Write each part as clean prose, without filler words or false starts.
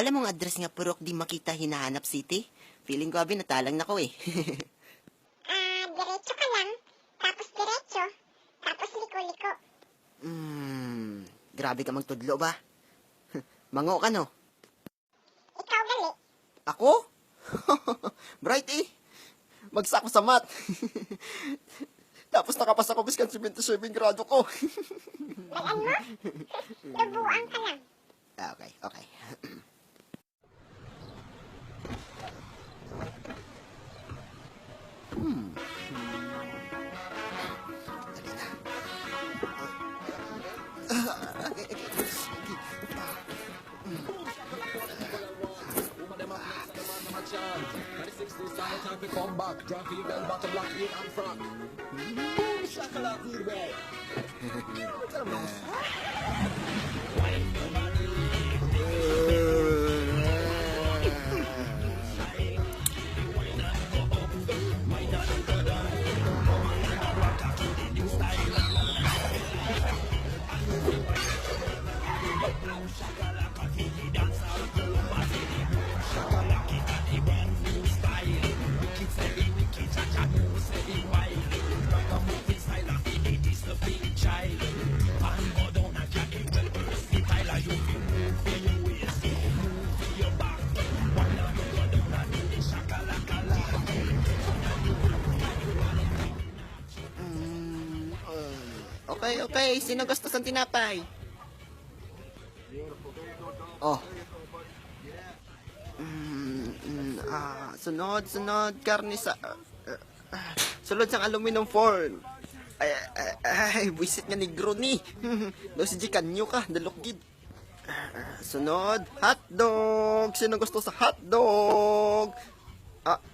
Bala mong address nga purok di makita hinahanap city. Feeling ko abi natalang na ko eh. Diretso ka lang. Tapos diretso. Tapos liko-liko. Grabe ka magtudlo ba? Mango ka no? Ikaw gali. Ako? Bright eh. Bagsak ko sa math. Tapos nakapasa ko biskan 77 grado ko. Bayan mo? Lubuan ka lang. Okay, okay. Dali na. Come back, drop your bell bottom lock in and front. Shakalak feedback. Okay, okay. Sino gusto sa tinapay? Oh. Sunod, karne sa... sulod sang aluminum foil. Ay, buisit nga negro ni. Daw si Jikanyo ka, dalokgid. Sunod, hotdog. Sino gusto sa hotdog?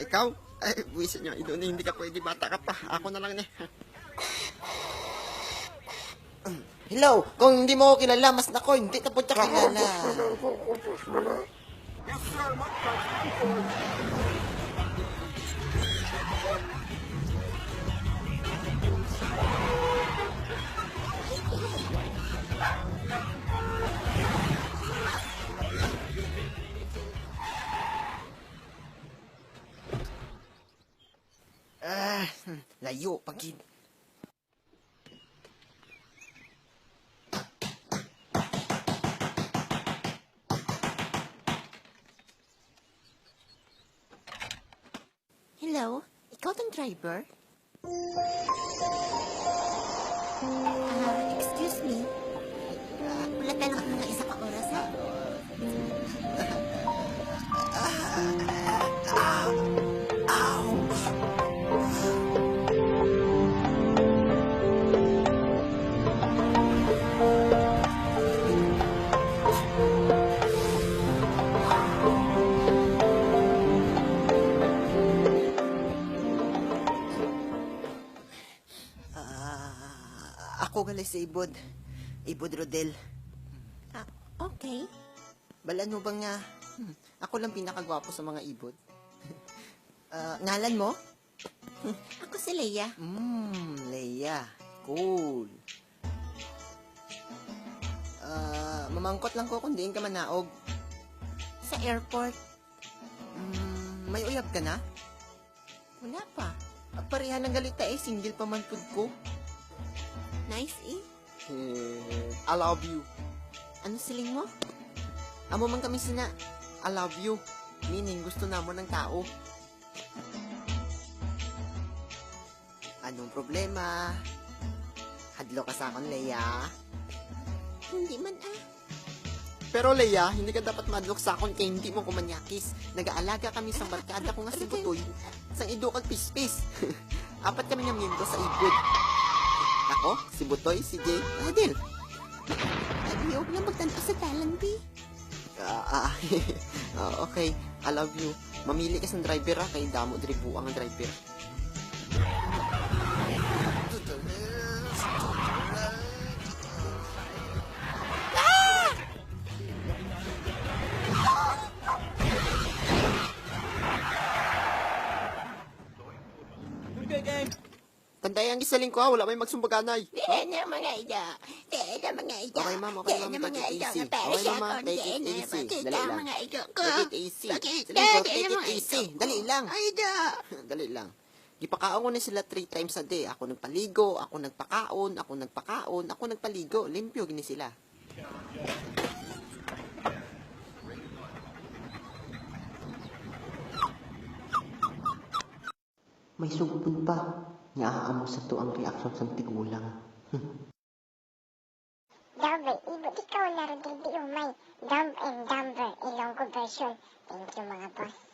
Ikaw? Ay, buisit niya. Hindi ka pwede, bata ka pa. Ako na lang ni. Hello, kung hindi mo ako kilala, mas nako, hindi ka po siya kilala. Layo, pagid. Hello, ikaw tong driver? Excuse me. Wala tayo lang mga isa ka oras ha. Ako gali sa Ibod. Ibod Rodel. Okay. Balaan mo bang nga, ako lang pinakagwapo sa mga Ibod. Ngalan mo? Ako si Leia. Leia. Cool. Mamangkot lang ko kung diin ka manaog. Sa airport. May uyab ka na? Wala pa. Pareha ng galita single pa man pud ko. Nice eh. I love you. Ano siling mo? Amo man kami sina, I love you. Meaning, gusto na mo ng tao. Anong problema? Hadlo ka sa akon, Leia. Hindi man ah. Pero Leia, hindi ka dapat madlok sa akon kaya hindi mo kumanyakis. Nag-aalaga kami sa barkada ko nga si Butoy. Sang idukal pispis. 4 kami ng miyembro sa Ibod. Ako, si Butoy, si Jay, Adel. Ayok na magtanto sa talang, B. Okay, I love you. Mamili ka sa driver kay damo dribu ang driver. Tantay ang isaling ko wala may magsumbaganay. Mga ida. Mga ida. Okay, ma'am, take it easy. Okay, mama, take it easy. Dali lang. Mga ida. easy. Bakit? Sige, go, Dad, take alam mo, it easy. Dali lang. Ay, da. Dali lang. Gipakaon ko na sila 3 times a day. Ako nagpaligo, ako nagpakaon, ako nagpaligo. Limpyo gini sila. May sugpon pa. Naaamo sa to ang reaksyon sa tigulang. Dumber, ibut ikaw laro di umay. Dumb and Dumber, Ilonggo version. Thank you mga boss.